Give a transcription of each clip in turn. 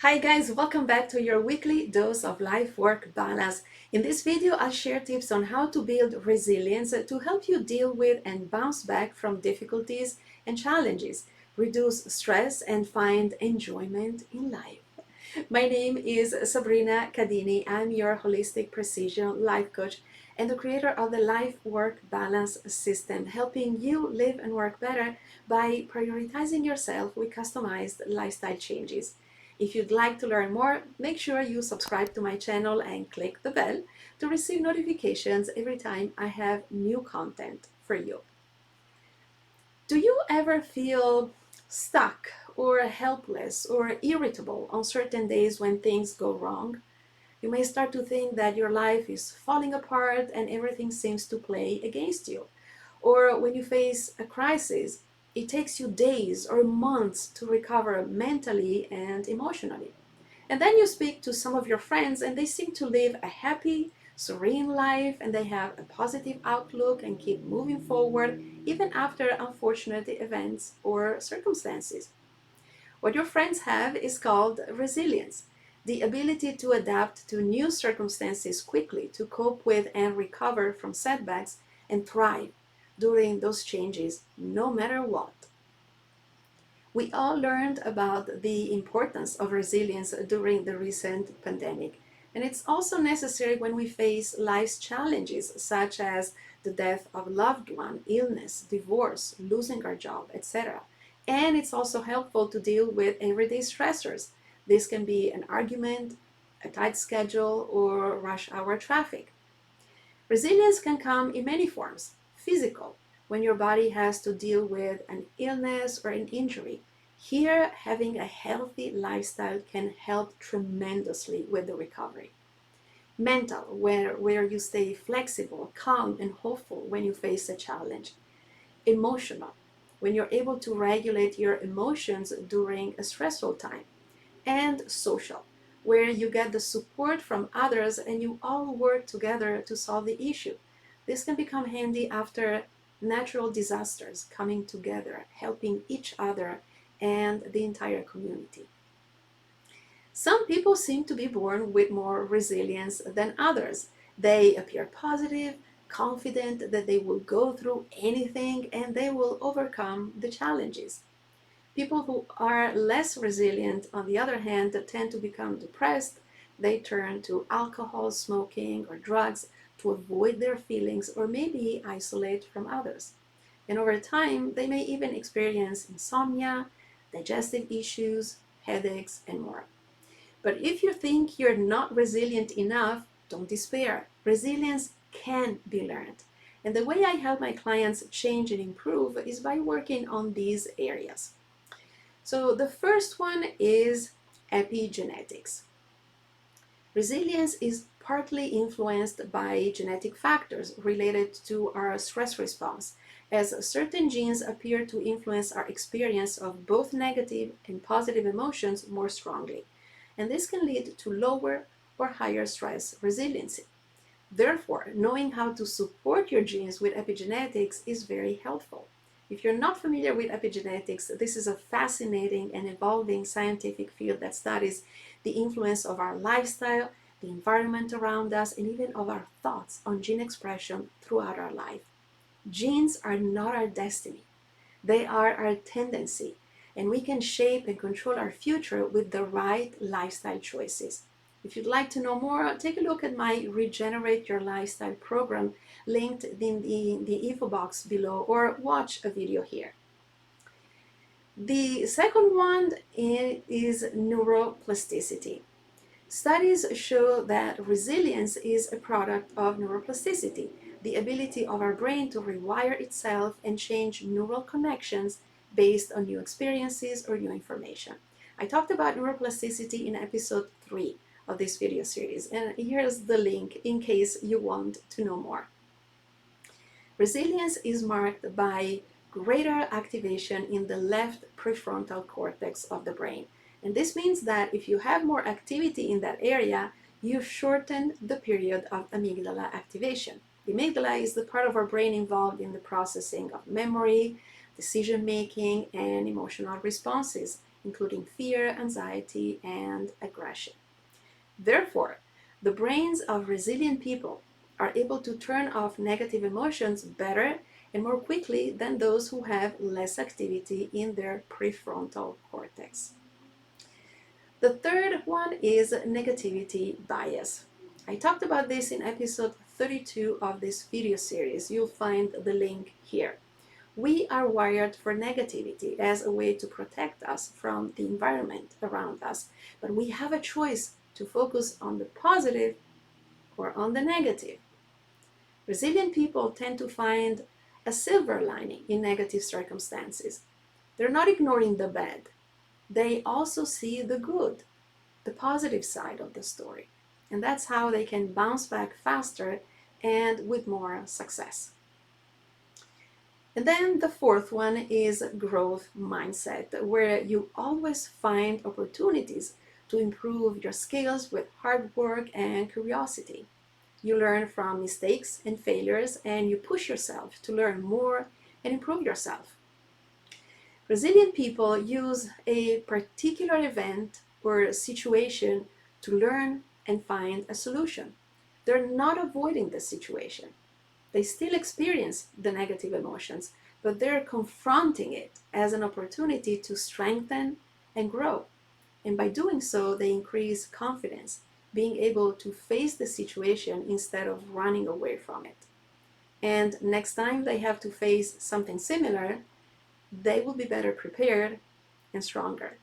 Hi guys, welcome back to your weekly dose of life-work balance. In this video, I'll share tips on how to build resilience to help you deal with and bounce back from difficulties and challenges, reduce stress, and find enjoyment in life. My name is Sabrina Cadini. I'm your holistic precision life coach and the creator of the life-work balance system, helping you live and work better by prioritizing yourself with customized lifestyle changes. If you'd like to learn more, make sure you subscribe to my channel and click the bell to receive notifications every time I have new content for you. Do you ever feel stuck or helpless or irritable on certain days when things go wrong? You may start to think that your life is falling apart and everything seems to play against you. Or when you face a crisis, it takes you days or months to recover mentally and emotionally. And then you speak to some of your friends and they seem to live a happy, serene life and they have a positive outlook and keep moving forward even after unfortunate events or circumstances. What your friends have is called resilience, the ability to adapt to new circumstances quickly, to cope with and recover from setbacks and thrive during those changes, no matter what. We all learned about the importance of resilience during the recent pandemic, and it's also necessary when we face life's challenges, such as the death of a loved one, illness, divorce, losing our job, etc. And it's also helpful to deal with everyday stressors. This can be an argument, a tight schedule, or rush hour traffic. Resilience can come in many forms. Physical, when your body has to deal with an illness or an injury. Here, having a healthy lifestyle can help tremendously with the recovery. Mental, where you stay flexible, calm, and hopeful when you face a challenge. Emotional, when you're able to regulate your emotions during a stressful time. And social, where you get the support from others and you all work together to solve the issue. This can become handy after natural disasters coming together, helping each other and the entire community. Some people seem to be born with more resilience than others. They appear positive, confident that they will go through anything and they will overcome the challenges. People who are less resilient, on the other hand, tend to become depressed. They turn to alcohol, smoking, or drugs to avoid their feelings or maybe isolate from others. And over time, they may even experience insomnia, digestive issues, headaches, and more. But if you think you're not resilient enough, don't despair. Resilience can be learned. And the way I help my clients change and improve is by working on these areas. So the first one is epigenetics. Resilience is partly influenced by genetic factors related to our stress response, as certain genes appear to influence our experience of both negative and positive emotions more strongly. And this can lead to lower or higher stress resiliency. Therefore, knowing how to support your genes with epigenetics is very helpful. If you're not familiar with epigenetics, this is a fascinating and evolving scientific field that studies the influence of our lifestyle, the environment around us, and even of our thoughts on gene expression throughout our life. Genes are not our destiny. They are our tendency, and we can shape and control our future with the right lifestyle choices. If you'd like to know more, take a look at my Regenerate Your Lifestyle program linked in the info box below or watch a video here. The second one is neuroplasticity. Studies show that resilience is a product of neuroplasticity, the ability of our brain to rewire itself and change neural connections based on new experiences or new information. I talked about neuroplasticity in episode 3 of this video series, and here's the link in case you want to know more. Resilience is marked by greater activation in the left prefrontal cortex of the brain. And this means that if you have more activity in that area, you shorten the period of amygdala activation. The amygdala is the part of our brain involved in the processing of memory, decision making, and emotional responses. including fear, anxiety, and aggression. Therefore, the brains of resilient people are able to turn off negative emotions better and more quickly than those who have less activity in their prefrontal cortex. The third one is negativity bias. I talked about this in episode 32 of this video series. You'll find the link here. We are wired for negativity as a way to protect us from the environment around us, but we have a choice to focus on the positive or on the negative. Resilient people tend to find a silver lining in negative circumstances. They're not ignoring the bad. They also see the good, the positive side of the story. And that's how they can bounce back faster and with more success. And then the fourth one is growth mindset, where you always find opportunities to improve your skills with hard work and curiosity. You learn from mistakes and failures, and you push yourself to learn more and improve yourself. Resilient people use a particular event or situation to learn and find a solution. They're not avoiding the situation. They still experience the negative emotions, but they're confronting it as an opportunity to strengthen and grow. And by doing so, they increase confidence, being able to face the situation instead of running away from it. And next time they have to face something similar, they will be better prepared and stronger.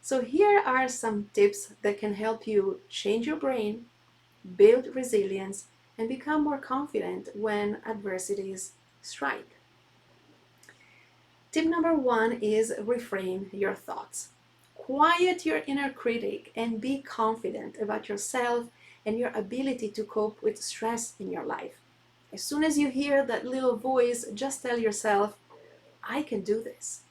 So here are some tips that can help you change your brain, build resilience, and become more confident when adversities strike. Tip number one is reframe your thoughts. Quiet your inner critic and be confident about yourself and your ability to cope with stress in your life. As soon as you hear that little voice, just tell yourself, I can do this.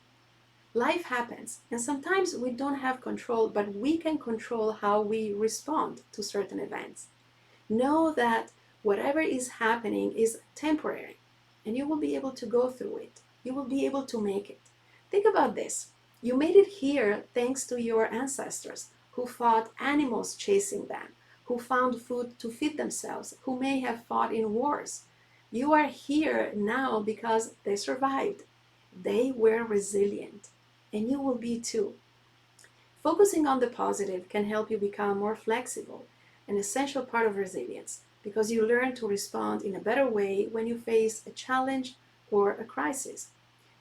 Life happens, and sometimes we don't have control, but we can control how we respond to certain events. Know that whatever is happening is temporary, and you will be able to go through it. You will be able to make it. Think about this. You made it here thanks to your ancestors who fought animals chasing them, who found food to feed themselves, who may have fought in wars. You are here now because they survived. They were resilient, and you will be too. Focusing on the positive can help you become more flexible, an essential part of resilience, because you learn to respond in a better way when you face a challenge or a crisis.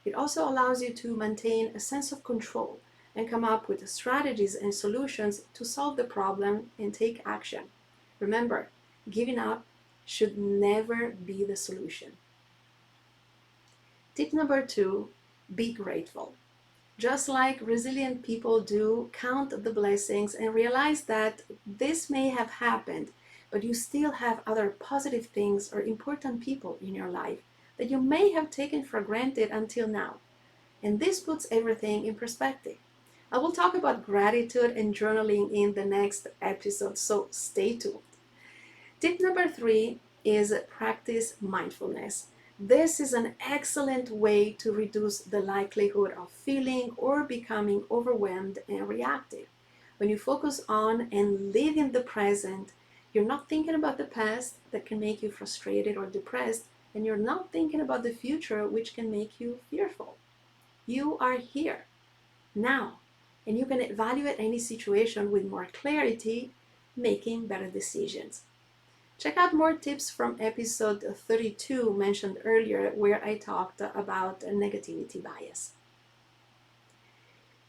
It also allows you to maintain a sense of control and come up with strategies and solutions to solve the problem and take action. Remember, giving up should never be the solution. Tip number two, be grateful. Just like resilient people do, count the blessings and realize that this may have happened, but you still have other positive things or important people in your life that you may have taken for granted until now. And this puts everything in perspective. I will talk about gratitude and journaling in the next episode, so stay tuned. Tip number three is practice mindfulness. This is an excellent way to reduce the likelihood of feeling or becoming overwhelmed and reactive. When you focus on and live in the present, you're not thinking about the past that can make you frustrated or depressed, and you're not thinking about the future, which can make you fearful. You are here, now, and you can evaluate any situation with more clarity, making better decisions. Check out more tips from episode 32 mentioned earlier, where I talked about negativity bias.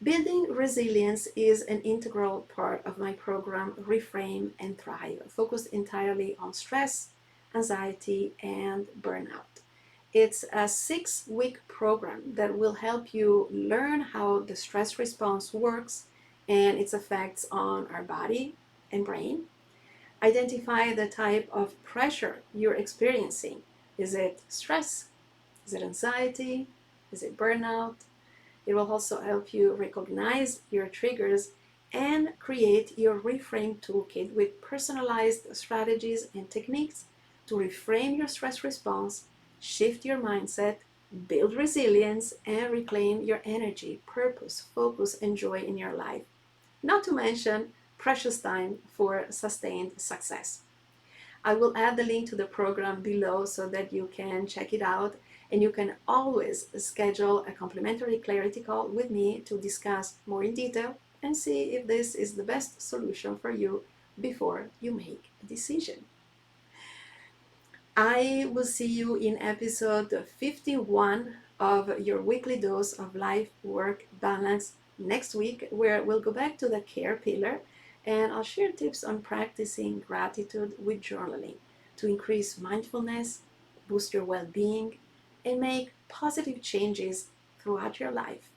Building resilience is an integral part of my program Reframe and Thrive, focused entirely on stress, anxiety, and burnout. It's a 6-week program that will help you learn how the stress response works and its effects on our body and brain. Identify the type of pressure you're experiencing. Is it stress? Is it anxiety? Is it burnout? It will also help you recognize your triggers and create your reframe toolkit with personalized strategies and techniques to reframe your stress response, shift your mindset, build resilience, and reclaim your energy, purpose, focus, and joy in your life. Not to mention precious time for sustained success. I will add the link to the program below so that you can check it out, and you can always schedule a complimentary clarity call with me to discuss more in detail and see if this is the best solution for you before you make a decision. I will see you in episode 51 of your weekly dose of life work balance next week, where we'll go back to the care pillar and I'll share tips on practicing gratitude with journaling to increase mindfulness, boost your well being, and make positive changes throughout your life.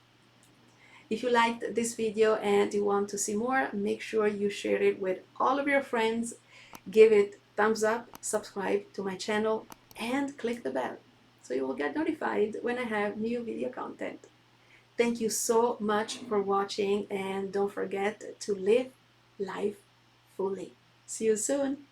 If you liked this video and you want to see more, make sure you share it with all of your friends, give it thumbs up, subscribe to my channel, and click the bell so you will get notified when I have new video content. Thank you so much for watching, and don't forget to live life fully. See you soon.